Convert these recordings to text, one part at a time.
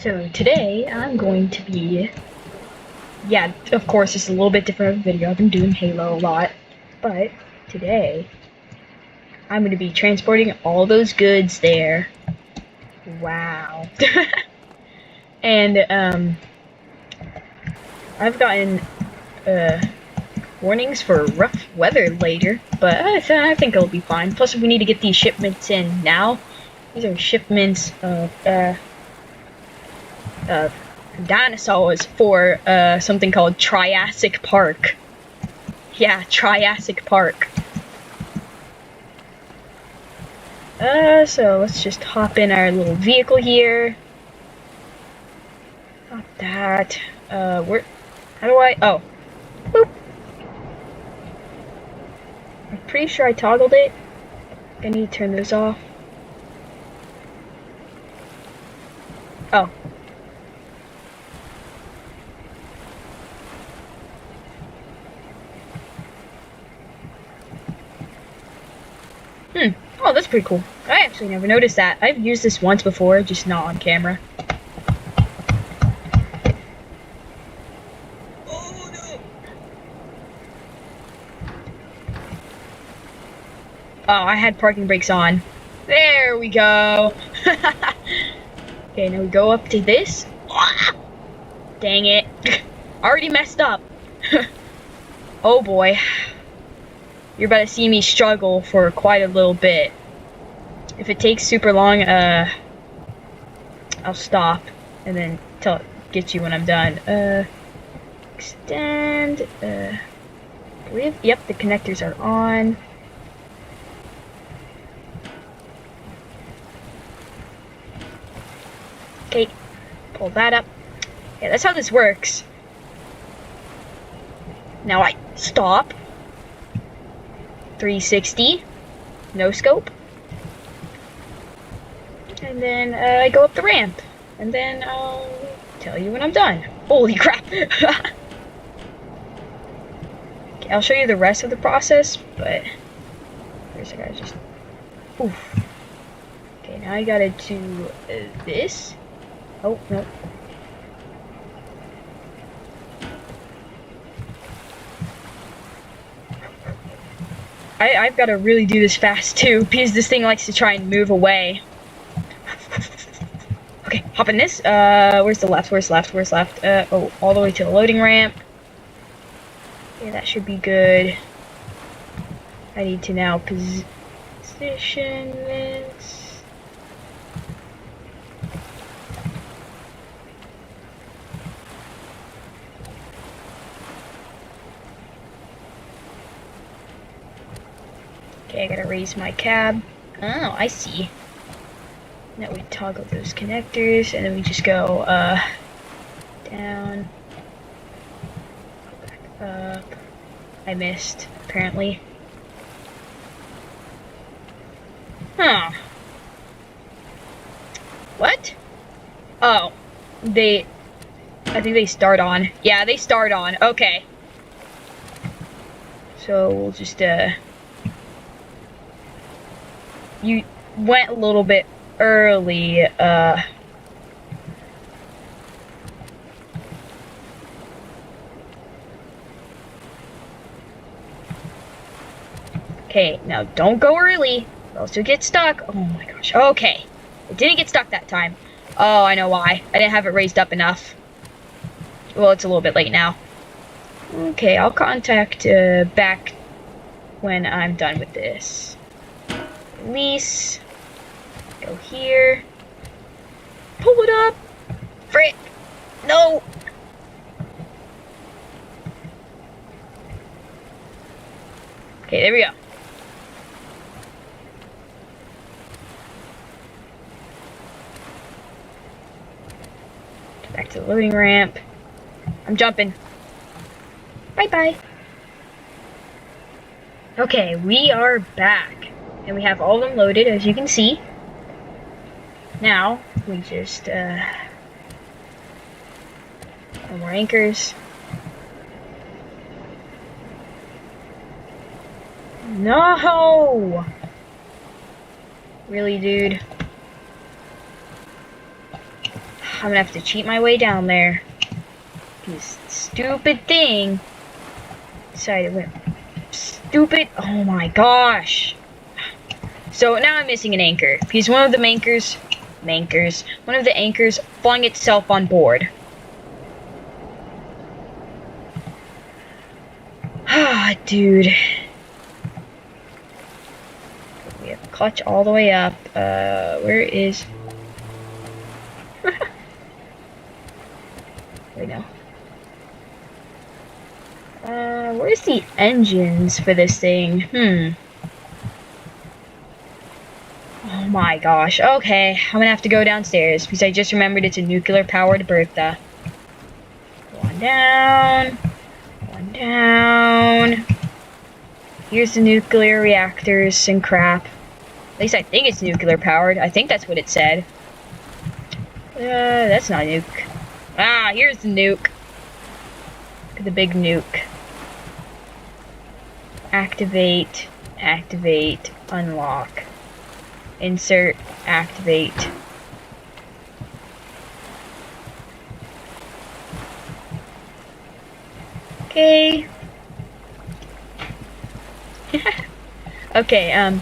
So today I'm going to be, yeah, of course it's a little bit different of a video. I've been doing Halo a lot, but today I'm going to be transporting all those goods there. Wow. And I've gotten warnings for rough weather later, but I think it'll be fine. Plus, we need to get these shipments in now. These are shipments of dinosaurs for something called Triassic Park. Yeah, Triassic Park. So let's just hop in our little vehicle here. Not that. How do I? Oh. Boop. I'm pretty sure I toggled it. I need to turn those off. Oh. Oh, that's pretty cool. I actually never noticed that. I've used this once before, just not on camera. Oh, no. Oh, I had parking brakes on. There we go. Okay, now we go up to this. Dang it. Already messed up. Oh boy. You're about to see me struggle for quite a little bit. If it takes super long, I'll stop and then get you when I'm done. Extend. I believe, yep, the connectors are on. Okay, pull that up. Yeah, that's how this works. Now I stop. 360. No scope. And then I go up the ramp. And then I'll tell you when I'm done. Holy crap! Okay, I'll show you the rest of the process, but first I gotta just... Oof. Okay, now I gotta do this. Oh, no. I've got to really do this fast too, because this thing likes to try and move away. Okay, hop in this. Where's the left? Where's left? Where's left? Oh, all the way to the loading ramp. Yeah, that should be good. I need to now position this. Okay, I gotta raise my cab. Oh, I see. Now we toggle those connectors, and then we just go, down, back up. I missed, apparently. Huh. What? Oh, I think they start on. Yeah, they start on. Okay. So we'll just, you went a little bit early, Okay, now don't go early, or else you'll get stuck. Oh my gosh, okay. It didn't get stuck that time. Oh, I know why. I didn't have it raised up enough. Well, it's a little bit late now. Okay, I'll contact, back when I'm done with this. Release. Go here. Pull it up. Frick. No. Okay, there we go. Back to the loading ramp. I'm jumping. Bye-bye. Okay, we are back. And we have all of them loaded, as you can see. Now, we just, no more anchors. No! Really, dude? I'm gonna have to cheat my way down there. This stupid thing decided went stupid. Oh my gosh. So now I'm missing an anchor because one of the anchors flung itself on board. Ah, dude. We have clutch all the way up. Where is... Wait, no. Where's the engines for this thing? Oh my gosh. Okay, I'm gonna have to go downstairs because I just remembered it's a nuclear-powered Bertha. One down. One down. Here's the nuclear reactors and crap. At least I think it's nuclear-powered. I think that's what it said. That's not a nuke. Ah, here's the nuke. The big nuke. Activate. Activate. Unlock. Insert. Activate. Okay. Okay,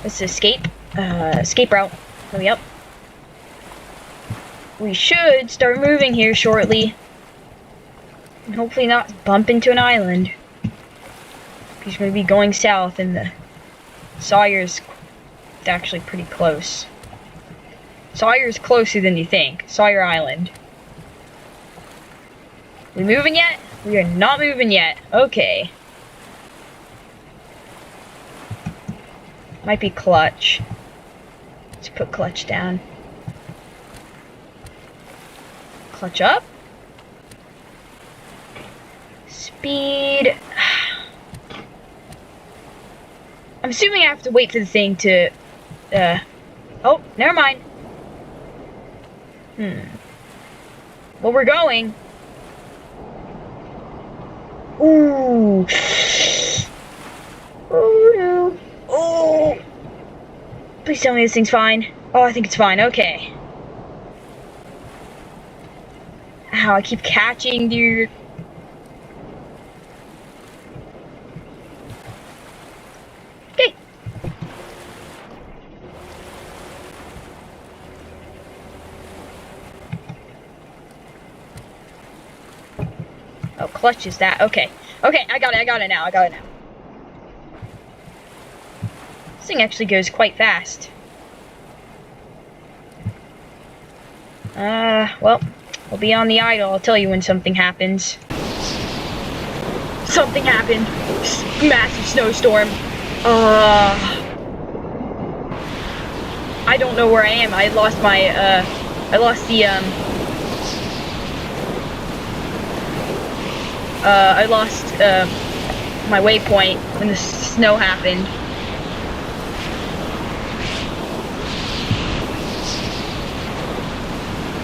let's escape. Escape route. Hurry up. We should start moving here shortly. And hopefully not bump into an island. Because we're going to be going south and the Sawyer's actually pretty close. Sawyer's closer than you think. Sawyer Island. We moving yet? We are not moving yet. Okay. Might be clutch. Let's put clutch down. Clutch up. Speed. I'm assuming I have to wait for the thing to, oh, never mind. Well, we're going. Ooh. Oh, no. Oh. Please tell me this thing's fine. Oh, I think it's fine. Okay. Ow, I keep catching, dude. Okay. Oh, clutch is that. Okay. Okay, I got it now. This thing actually goes quite fast. Well, I'll be on the idle. I'll tell you when something happens. Something happened. Massive snowstorm. I don't know where I am. I lost my, I lost my waypoint when the snow happened.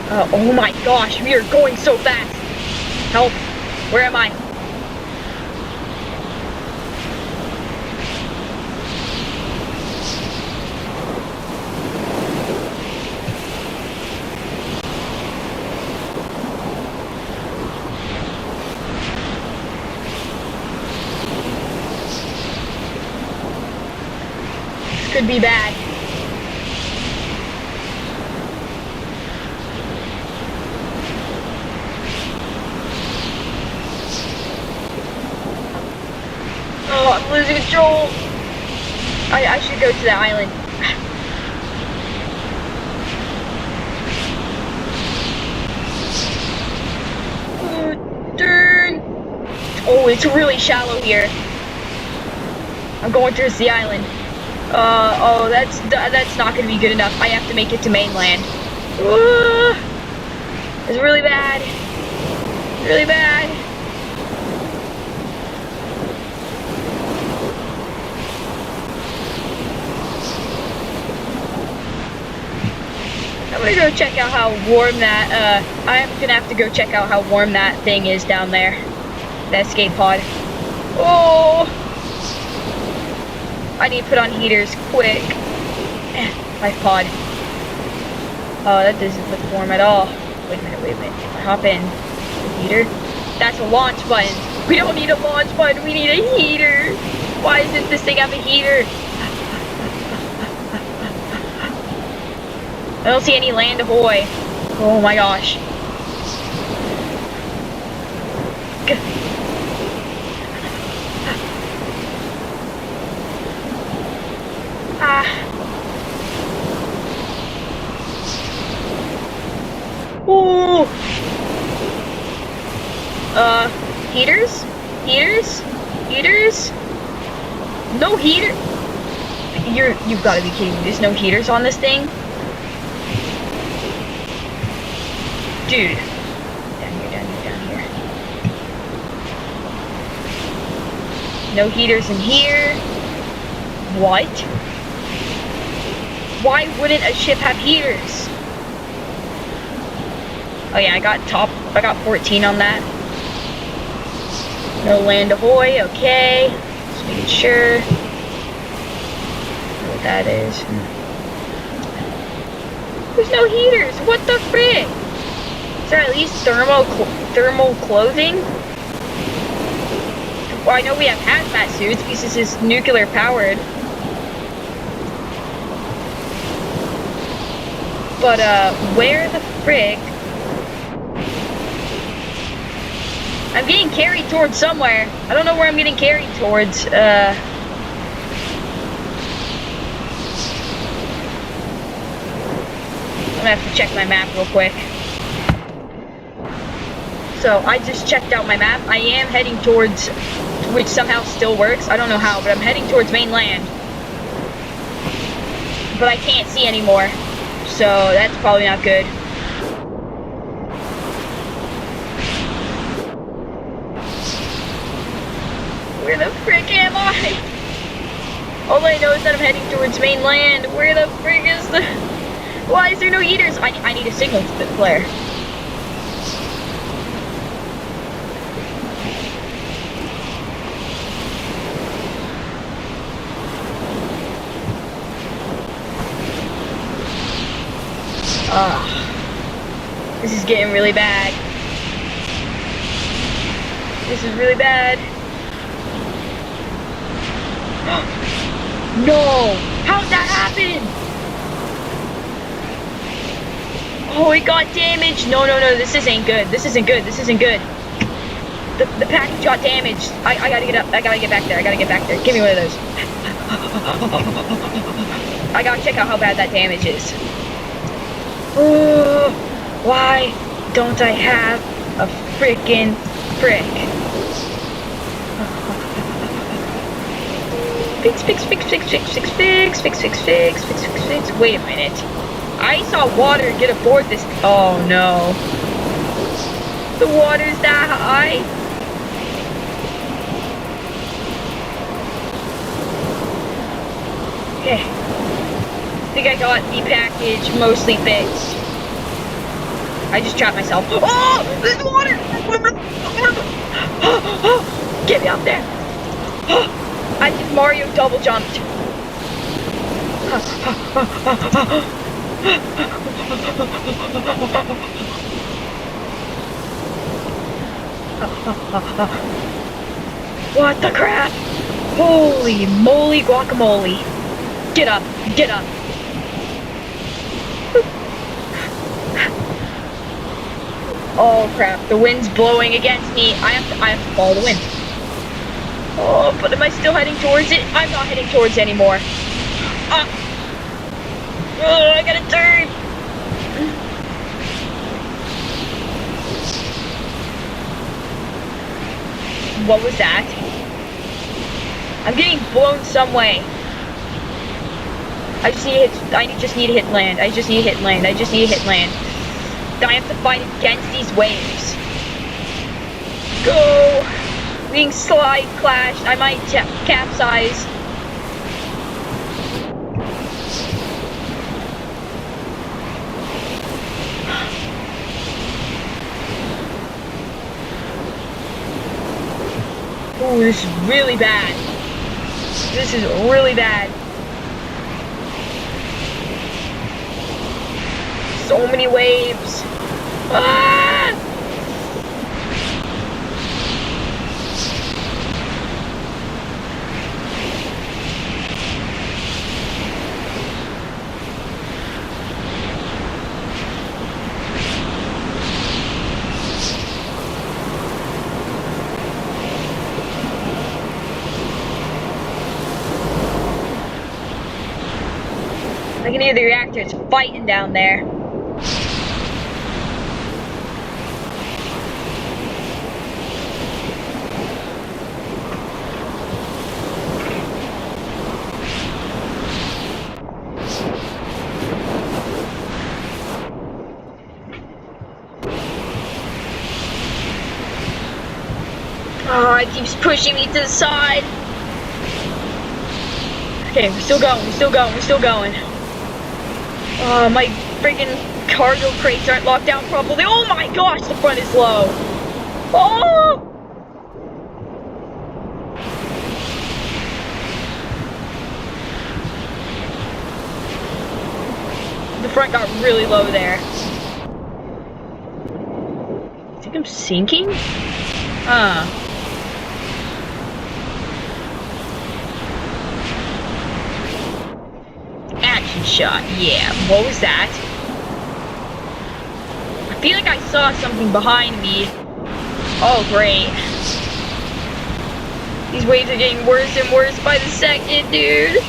Oh my gosh, we are going so fast. Help. Where am I? This could be bad. Oh, I'm losing control. I should go to the island. Oh, darn. Oh, it's really shallow here. I'm going towards the island. Oh, that's not gonna be good enough. I have to make it to mainland. It's really bad. Really bad. I'm gonna go check out how warm that, I'm gonna have to go check out how warm that thing is down there. That escape pod. Oh! I need to put on heaters, quick. Life pod. Oh, that doesn't look warm at all. Wait a minute. Hop in. The heater? That's a launch button. We don't need a launch button, we need a heater. Why doesn't this thing have a heater? I don't see any land ahoy. Oh my gosh. Ooh. Heaters? Heaters? No heater? You've got to be kidding me. There's no heaters on this thing? Dude. Down here. No heaters in here. What? Why wouldn't a ship have heaters? Oh yeah, I got 14 on that. No land ahoy, okay. Just making sure. What that is. There's no heaters, what the frick? Is there at least thermal clothing? Well, I know we have hazmat suits because this is nuclear powered. But, where the frick? I'm getting carried towards somewhere. I don't know where I'm getting carried towards. I'm gonna have to check my map real quick. So, I just checked out my map. I am heading towards, which somehow still works. I don't know how, but I'm heading towards mainland. But I can't see anymore. So, that's probably not good. Where the frick am I? All I know is that I'm heading towards mainland. Where the frick is the... Why is there no heaters? I need a signal flare. This is getting really bad. This is really bad. No! How'd that happen? Oh, it got damaged. No, this isn't good. This isn't good. The package got damaged. I gotta get up. I gotta get back there. Give me one of those. I gotta check out how bad that damage is. Oh, why don't I have a freaking frick? Fix. Wait a minute. I saw water get aboard this. Oh no. The water's that high? Okay. I think I got the package mostly fixed. I just trapped myself. Oh! There's water! Get me up there! I just Mario double jumped. What the crap? Holy moly guacamole. Get up. Oh crap, the wind's blowing against me. I have to follow the wind. Oh, but am I still heading towards it? I'm not heading towards it anymore. Oh, I gotta turn. What was that? I'm getting blown some way. I just need to hit land. I have to fight against these waves. Go! Being slide clashed. I might capsize. Ooh, this is really bad. So many waves. Ah! I can hear the reactors fighting down there. Oh, it keeps pushing me to the side. Okay, we're still going, we're still going, we're still going. Oh, my freaking cargo crates aren't locked down properly. Oh my gosh, the front is low. Oh! The front got really low there. I think I'm sinking? Action shot, yeah. What was that? I feel like I saw something behind me. Oh, great. These waves are getting worse and worse by the second, dude.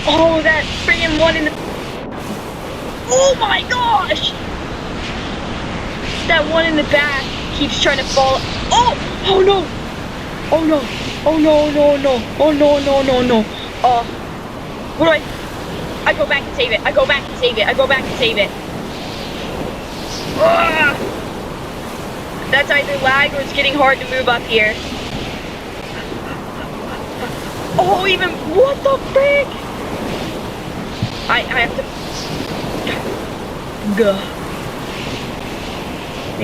Oh, that freaking one in the... Oh my gosh! That one in the back keeps trying to fall. Oh! Oh no! Oh no! Oh no, no, no! Oh no, no, no, no! What do I go back and save it. I go back and save it. I go back and save it. Ugh. That's either lag or it's getting hard to move up here. Oh, even... What the frick? I have to... Gah.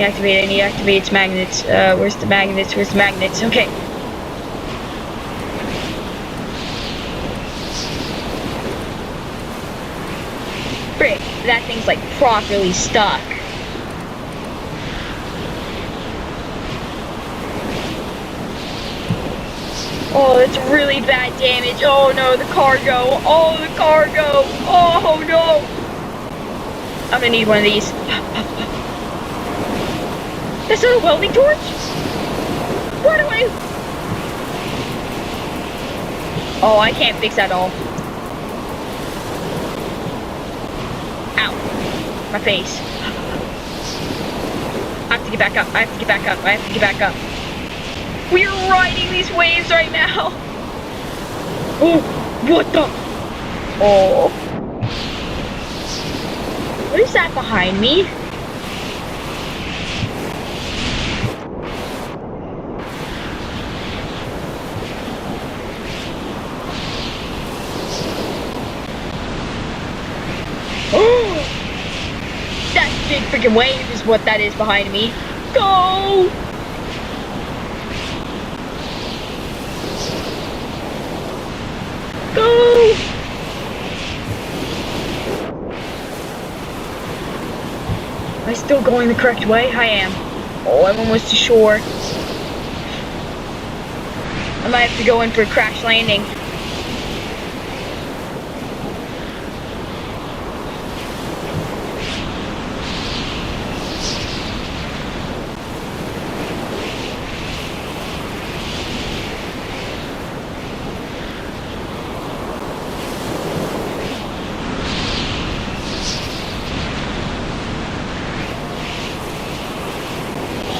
I need to activate its magnets. Where's the magnets? Where's the magnets? Okay. Frick, that thing's like properly stuck. Oh, that's really bad damage. Oh no, the cargo. Oh, the cargo. Oh no. I'm gonna need one of these. That's not a welding torch? What do I... Oh, I can't fix that all. Ow. My face. I have to get back up. I have to get back up. I have to get back up. We're riding these waves right now. Oh, what the... Oh. What is that behind me? That big freaking wave is what that is behind me. Go! Go! Am I still going the correct way? I am. Oh, I'm almost to shore. I might have to go in for a crash landing.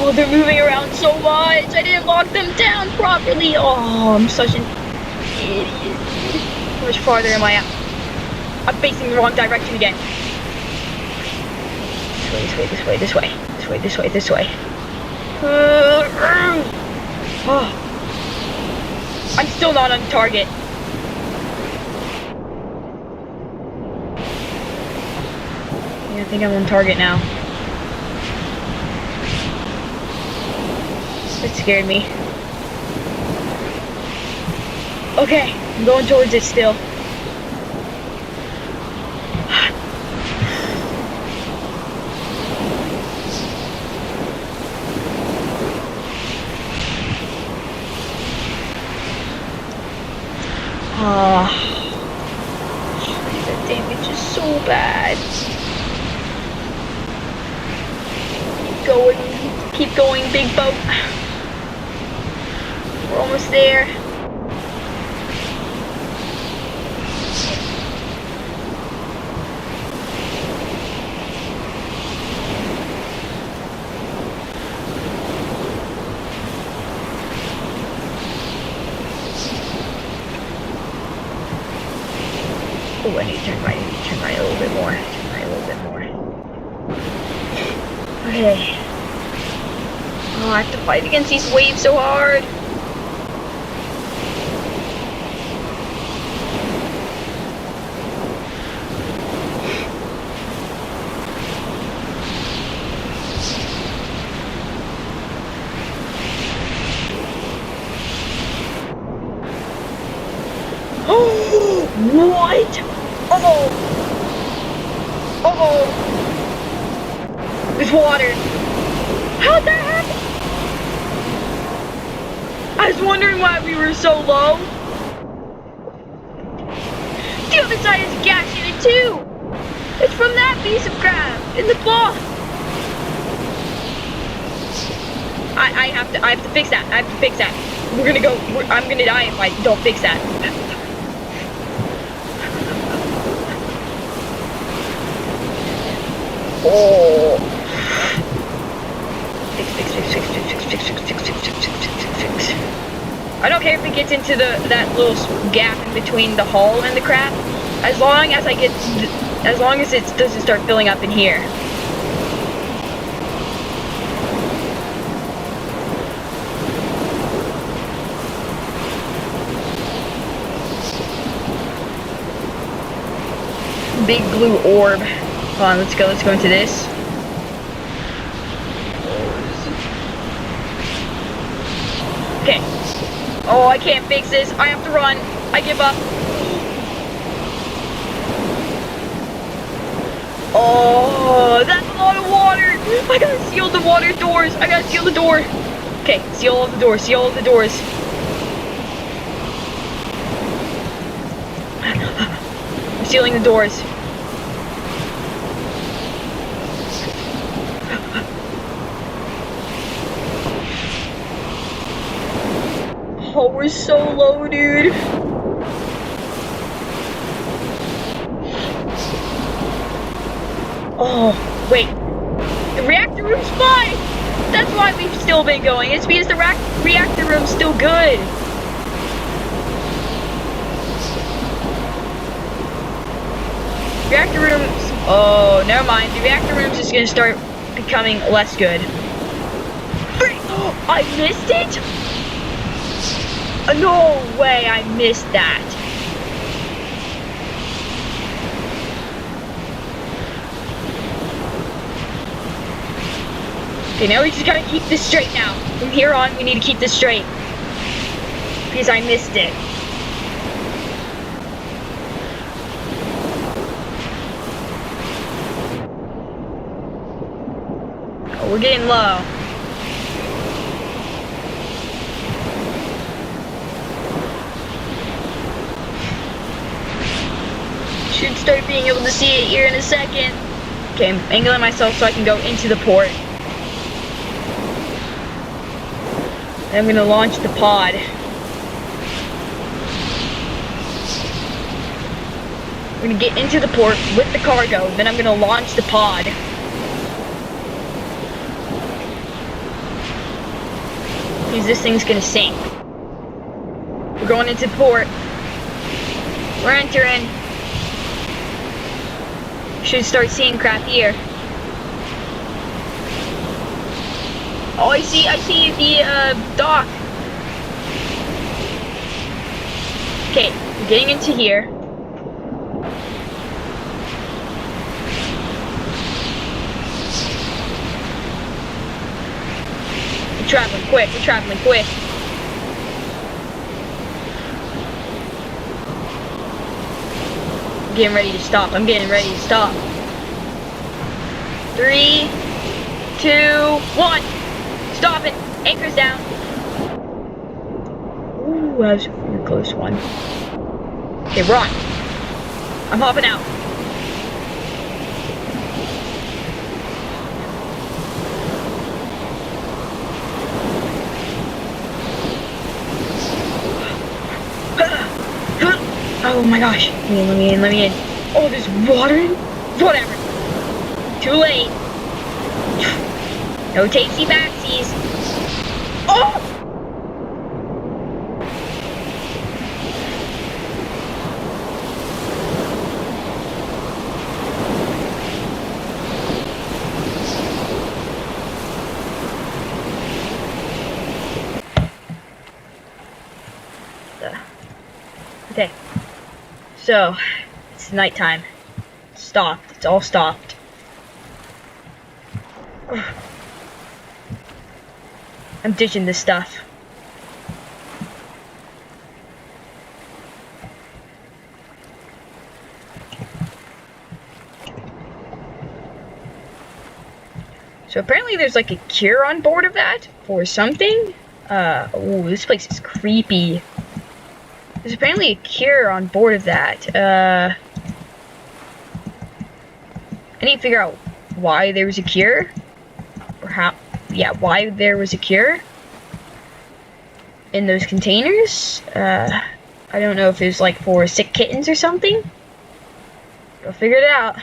Oh, they're moving around so much. I didn't lock them down properly. Oh, I'm such an idiot. How much farther am I out? I'm facing the wrong direction again. This way, this way, this way, this way, this way, this way, this way. Oh. I'm still not on target. Yeah, I think I'm on target now. That scared me. Okay, I'm going towards it still. That damage is so bad. Keep going, big boat. We're almost there. Oh, I need to turn right. I need to turn right a little bit more. Turn right a little bit more. Okay. Oh, I have to fight against these waves so hard. Oh, what? Oh. Oh. There's water. How'd that happen? I was wondering why we were so low. The other side has gas in it too. It's from that piece of crab in the claw. I have to fix that. I have to fix that. I'm gonna die if I don't fix that. Oh. Fix. I don't care if it gets into that little gap in between the hull and the crab, as long as it doesn't start filling up in here. Big blue orb. Hold on, let's go into this. Okay. Oh, I can't fix this. I have to run. I give up. Oh, that's a lot of water. I gotta seal the water doors. I gotta seal the door. Okay, seal all the doors. Seal all the doors. I'm sealing the doors. Oh, we're so low, dude. Oh, wait. The reactor room's fine. That's why we've still been going. It's because the reactor room's still good. Reactor room's... Oh, never mind. The reactor room's just gonna start becoming less good. Oh, I missed it? No way I missed that. Okay, now we just gotta keep this straight now. From here on, we need to keep this straight. Because I missed it. Oh, we're getting low. Should start being able to see it here in a second. Okay, I'm angling myself so I can go into the port. Then I'm gonna launch the pod. I'm gonna get into the port with the cargo, then I'm gonna launch the pod. Because this thing's gonna sink. We're going into port. We're entering. Should start seeing crap here. Oh, I see the dock. Okay, we're getting into here. We're traveling quick. getting ready to stop. I'm getting ready to stop. 3, 2, 1. Stop it. Anchor's down. Ooh, that was a really close one. Okay, run. I'm hopping out. Oh my gosh. Let me in. Oh, there's water in? Whatever. Too late. No tasty backsies. Oh! Okay. So, it's nighttime. It's stopped. It's all stopped. I'm ditching this stuff. So apparently there's like a cure on board of that for something. Oh, this place is creepy. There's apparently a cure on board of that. I need to figure out why there was a cure. Or how, yeah, why there was a cure in those containers. I don't know if it was like for sick kittens or something. Go figure it out.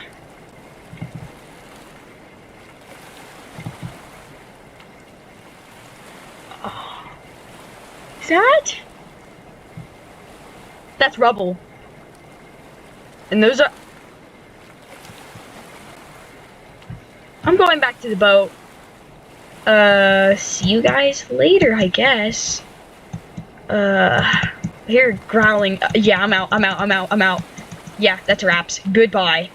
Oh. Is that? That's rubble. And those are... I'm going back to the boat. See you guys later, I guess. Here growling. Yeah, I'm out. Yeah, that's wraps. Goodbye.